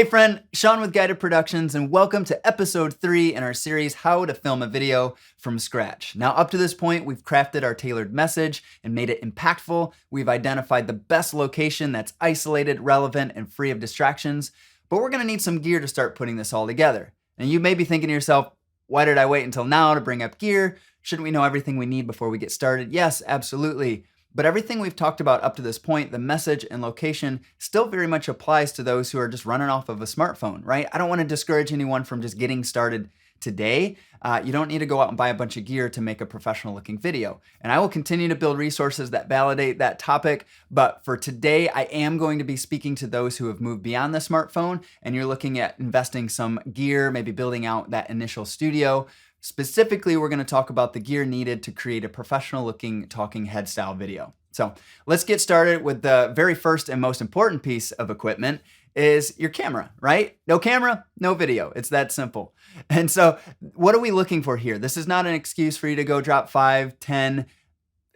Hey friend, Sean with Guided Productions, and welcome to episode 3 in our series, How to Film a Video from Scratch. Now, up to this point, we've crafted our tailored message and made it impactful. We've identified the best location that's isolated, relevant, and free of distractions, but we're gonna need some gear to start putting this all together. And you may be thinking to yourself, why did I wait until now to bring up gear? Shouldn't we know everything we need before we get started? Yes, absolutely. But everything we've talked about up to this point, the message and location, still very much applies to those who are just running off of a smartphone, right? I don't want to discourage anyone from just getting started today. You don't need to go out and buy a bunch of gear to make a professional looking video. And I will continue to build resources that validate that topic. But for today, I am going to be speaking to those who have moved beyond the smartphone and you're looking at investing some gear, maybe building out that initial studio. Specifically, we're going to talk about the gear needed to create a professional looking talking head style video. So let's get started with the very first and most important piece of equipment is your camera, right? No camera, no video. It's that simple. And so what are we looking for here? This is not an excuse for you to go drop $5, $10,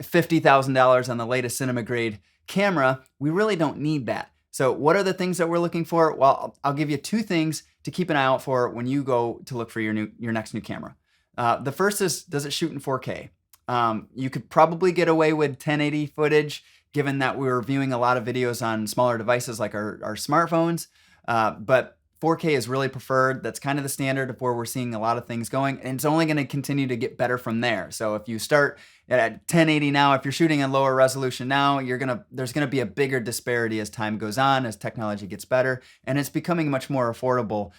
$50,000 on the latest cinema grade camera. We really don't need that. So what are the things that we're looking for? Well, I'll give you 2 things to keep an eye out for when you go to look for your next new camera. The first is, does it shoot in 4K? You could probably get away with 1080 footage, given that we're viewing a lot of videos on smaller devices like our smartphones. But 4K is really preferred. That's kind of the standard of where we're seeing a lot of things going. And it's only going to continue to get better from there. So if you start at 1080 now, if you're shooting in lower resolution now, there's going to be a bigger disparity as time goes on, as technology gets better. And it's becoming much more affordable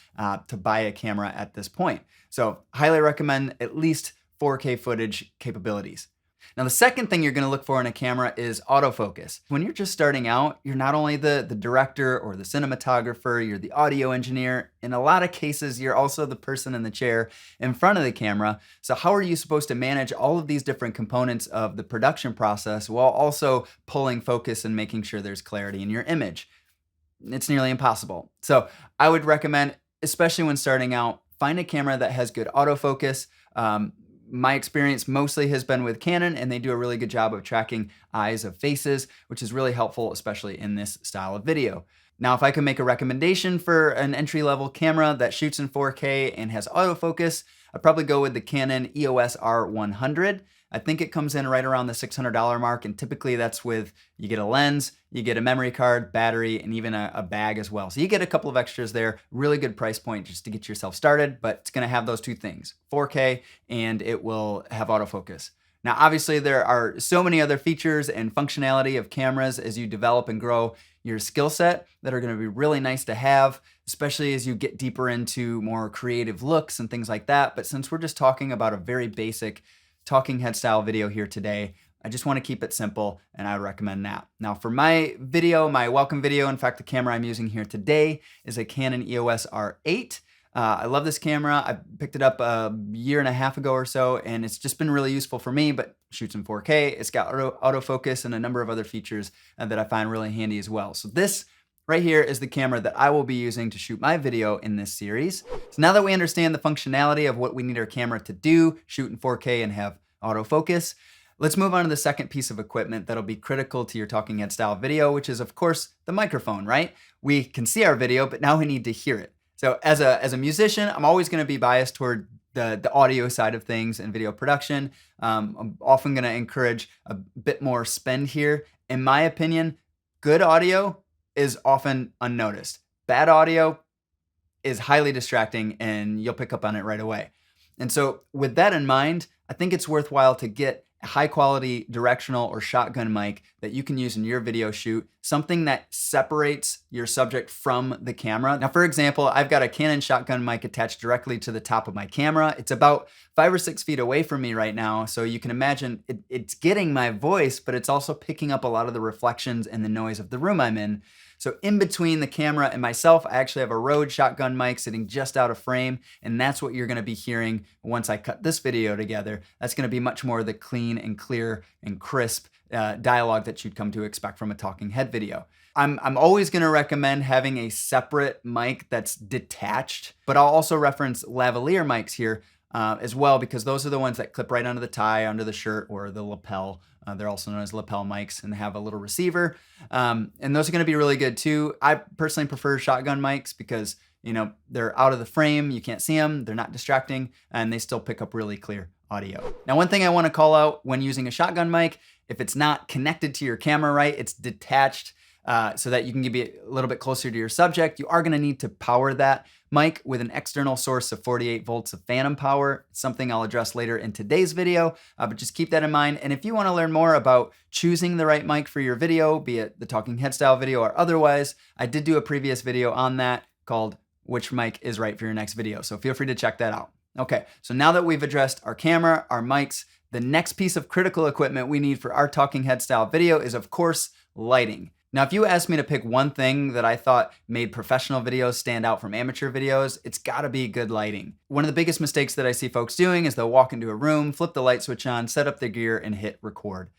to buy a camera at this point. So highly recommend at least 4K footage capabilities. Now, the second thing you're going to look for in a camera is autofocus. When you're just starting out, you're not only the director or the cinematographer, you're the audio engineer. In a lot of cases, you're also the person in the chair in front of the camera. So how are you supposed to manage all of these different components of the production process while also pulling focus and making sure there's clarity in your image? It's nearly impossible. So I would recommend, especially when starting out, find a camera that has good autofocus. My experience mostly has been with Canon, and they do a really good job of tracking eyes of faces, which is really helpful, especially in this style of video. Now, if I could make a recommendation for an entry-level camera that shoots in 4K and has autofocus, I'd probably go with the Canon EOS R100. I think it comes in right around the $600 mark, and typically that's with, you get a lens, you get a memory card, battery, and even a bag as well. So you get a couple of extras there, really good price point just to get yourself started, but it's gonna have those 2 things, 4K, and it will have autofocus. Now, obviously there are so many other features and functionality of cameras as you develop and grow your skill set that are gonna be really nice to have, especially as you get deeper into more creative looks and things like that. But since we're just talking about a very basic talking head style video here today, I just want to keep it simple, and I recommend that. Now for my video, my welcome video, in fact, the camera I'm using here today is a Canon EOS R8. I love this camera. I picked it up a year and a half ago or so, and it's just been really useful for me, but shoots in 4K. It's got autofocus and a number of other features that I find really handy as well. So this right here is the camera that I will be using to shoot my video in this series. So now that we understand the functionality of what we need our camera to do, shoot in 4K and have autofocus, let's move on to the second piece of equipment that'll be critical to your talking head style video, which is of course the microphone, right? We can see our video, but now we need to hear it. So as a musician, I'm always gonna be biased toward the audio side of things and video production. I'm often gonna encourage a bit more spend here. In my opinion, good audio is often unnoticed. Bad audio is highly distracting and you'll pick up on it right away. And so with that in mind, I think it's worthwhile to get a high quality directional or shotgun mic that you can use in your video shoot, something that separates your subject from the camera. Now, for example, I've got a Canon shotgun mic attached directly to the top of my camera. It's about 5 or 6 feet away from me right now. So you can imagine it's getting my voice, but it's also picking up a lot of the reflections and the noise of the room I'm in. So in between the camera and myself, I actually have a Rode shotgun mic sitting just out of frame, and that's what you're gonna be hearing once I cut this video together. That's gonna be much more the clean and clear and crisp dialogue that you'd come to expect from a talking head video. I'm always gonna recommend having a separate mic that's detached, but I'll also reference lavalier mics here as well, because those are the ones that clip right under the tie, under the shirt, or the lapel They're also known as lapel mics, and they have a little receiver. And those are going to be really good too. I personally prefer shotgun mics because, you know, they're out of the frame, you can't see them, they're not distracting, and they still pick up really clear audio. Now, one thing I want to call out when using a shotgun mic, if it's not connected to your camera right, it's detached so that you can be a little bit closer to your subject, you are going to need to power that mic with an external source of 48 volts of phantom power, something I'll address later in today's video, but just keep that in mind. And if you want to learn more about choosing the right mic for your video, be it the talking head style video or otherwise, I did do a previous video on that called Which Mic is Right for Your Next Video, so feel free to check that out. Okay, so now that we've addressed our camera, our mics, the next piece of critical equipment we need for our talking head style video is, of course, lighting. Now, if you asked me to pick one thing that I thought made professional videos stand out from amateur videos, it's gotta be good lighting. One of the biggest mistakes that I see folks doing is they'll walk into a room, flip the light switch on, set up their gear, and hit record.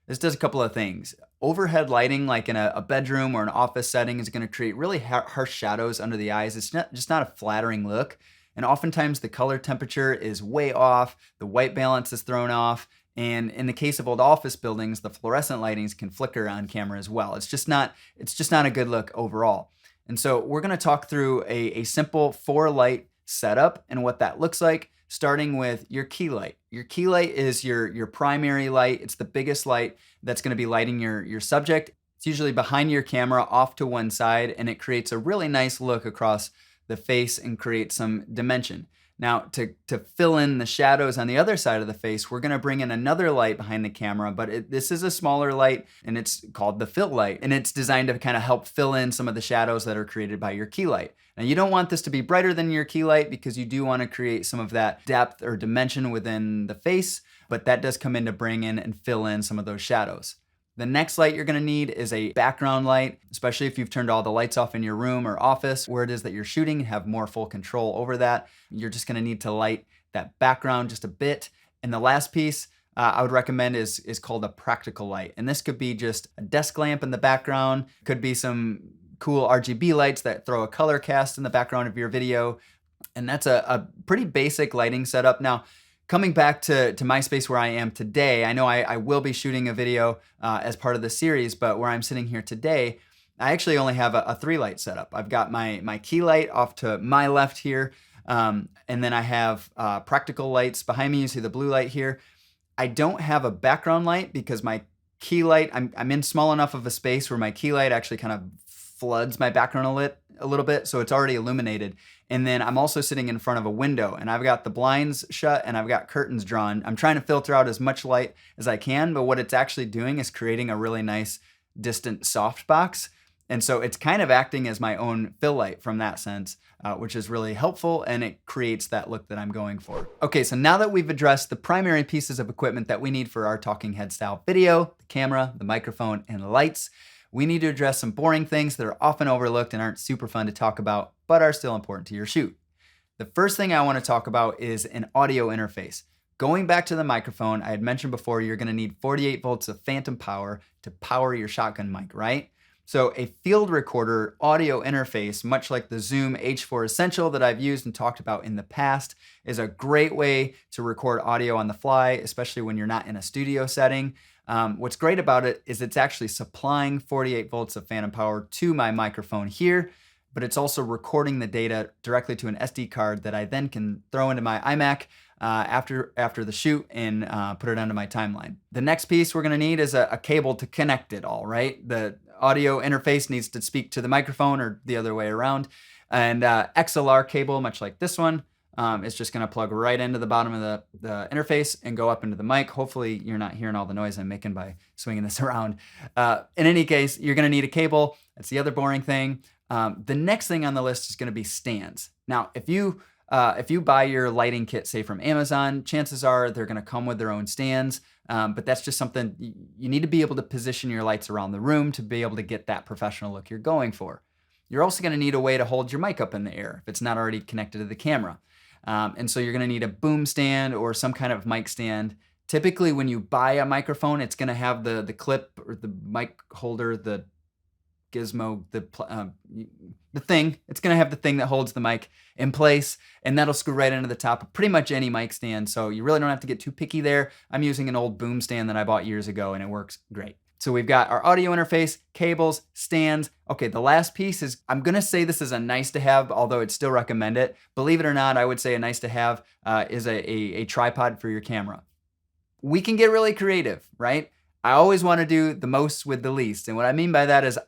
This does a couple of things. Overhead lighting, like in a bedroom or an office setting, is gonna create really harsh shadows under the eyes. It's just not a flattering look. And oftentimes the color temperature is way off, the white balance is thrown off, and in the case of old office buildings, the fluorescent lightings can flicker on camera as well. It's just not a good look overall. And so we're gonna talk through a simple 4-light setup and what that looks like, starting with your key light. Your key light is your primary light. It's the biggest light that's gonna be lighting your subject. It's usually behind your camera off to one side, and it creates a really nice look across the face and create some dimension. Now, to fill in the shadows on the other side of the face, we're gonna bring in another light behind the camera, but this is a smaller light, and it's called the fill light, and it's designed to kind of help fill in some of the shadows that are created by your key light. Now, you don't want this to be brighter than your key light because you do want to create some of that depth or dimension within the face, but that does come in to bring in and fill in some of those shadows. The next light you're gonna need is a background light, especially if you've turned all the lights off in your room or office where it is that you're shooting, have more full control over that. You're just gonna need to light that background just a bit. And the last piece I would recommend is called a practical light. And this could be just a desk lamp in the background, could be some cool RGB lights that throw a color cast in the background of your video. And that's a pretty basic lighting setup. Now, coming back to my space where I am today, I know I will be shooting a video as part of the series, but where I'm sitting here today, I actually only have a 3-light setup. I've got my key light off to my left here, and then I have practical lights behind me. You see the blue light here. I don't have a background light because my key light, I'm in small enough of a space where my key light actually kind of floods my background a little bit, so it's already illuminated. And then I'm also sitting in front of a window, and I've got the blinds shut and I've got curtains drawn. I'm trying to filter out as much light as I can, but what it's actually doing is creating a really nice distant softbox. And so it's kind of acting as my own fill light from that sense, which is really helpful, and it creates that look that I'm going for. Okay, so now that we've addressed the primary pieces of equipment that we need for our talking head style video, the camera, the microphone, and the lights, we need to address some boring things that are often overlooked and aren't super fun to talk about, but are still important to your shoot. The first thing I want to talk about is an audio interface. Going back to the microphone, I had mentioned before, you're going to need 48 volts of phantom power to power your shotgun mic, right? So a field recorder audio interface, much like the Zoom H4 Essential that I've used and talked about in the past, is a great way to record audio on the fly, especially when you're not in a studio setting. What's great about it is it's actually supplying 48 volts of phantom power to my microphone here, but it's also recording the data directly to an SD card that I then can throw into my iMac after the shoot and put it onto my timeline. The next piece we're gonna need is a cable to connect it all, right? The audio interface needs to speak to the microphone or the other way around. And XLR cable, much like this one, is just gonna plug right into the bottom of the interface and go up into the mic. Hopefully you're not hearing all the noise I'm making by swinging this around. In any case, you're gonna need a cable. That's the other boring thing. The next thing on the list is gonna be stands. Now, if you buy your lighting kit, say from Amazon, chances are they're gonna come with their own stands, but that's just something you need to be able to position your lights around the room to be able to get that professional look you're going for. You're also gonna need a way to hold your mic up in the air if it's not already connected to the camera. And so you're gonna need a boom stand or some kind of mic stand. Typically when you buy a microphone, it's gonna have the clip or the mic holder, the gizmo, the thing. It's gonna have the thing that holds the mic in place, and that'll screw right into the top of pretty much any mic stand, so you really don't have to get too picky there. I'm using an old boom stand that I bought years ago, and it works great. So we've got our audio interface, cables, stands. Okay, the last piece is, I'm gonna say this is a nice to have, although I'd still recommend it. Believe it or not, I would say a nice to have is a tripod for your camera. We can get really creative, right? I always wanna do the most with the least. And what I mean by that is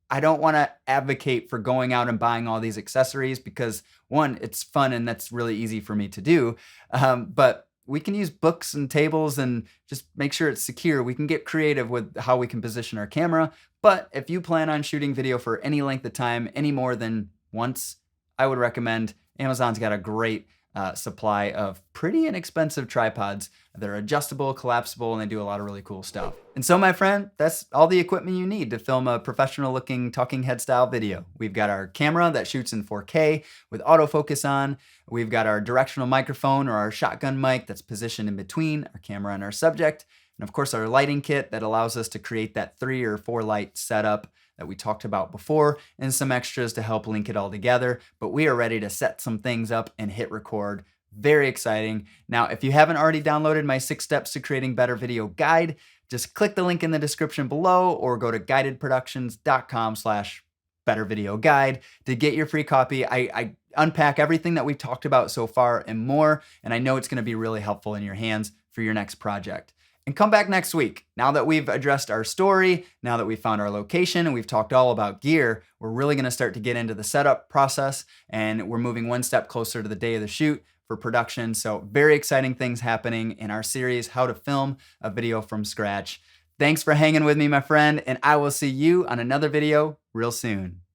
I don't wanna advocate for going out and buying all these accessories because one, it's fun and that's really easy for me to do. But we can use books and tables and just make sure it's secure. We can get creative with how we can position our camera. But if you plan on shooting video for any length of time, any more than once, I would recommend Amazon's got a great supply of pretty inexpensive tripods. They're adjustable, collapsible, and they do a lot of really cool stuff. And so, my friend, that's all the equipment you need to film a professional looking talking head style video. We've got our camera that shoots in 4K with autofocus on. We've got our directional microphone or our shotgun mic that's positioned in between our camera and our subject. And of course, our lighting kit that allows us to create that 3 or 4 light setup that we talked about before, and some extras to help link it all together. But we are ready to set some things up and hit record. Very exciting. Now, if you haven't already downloaded my 6 steps to creating better video guide, just click the link in the description below or go to guidedproductions.com/bettervideoguide to get your free copy. I unpack everything that we've talked about so far and more, and I know it's gonna be really helpful in your hands for your next project. And come back next week. Now that we've addressed our story, now that we've found our location and we've talked all about gear, we're really gonna start to get into the setup process, and we're moving one step closer to the day of the shoot for production. So very exciting things happening in our series, How to Film a Video from Scratch. Thanks for hanging with me, my friend, and I will see you on another video real soon.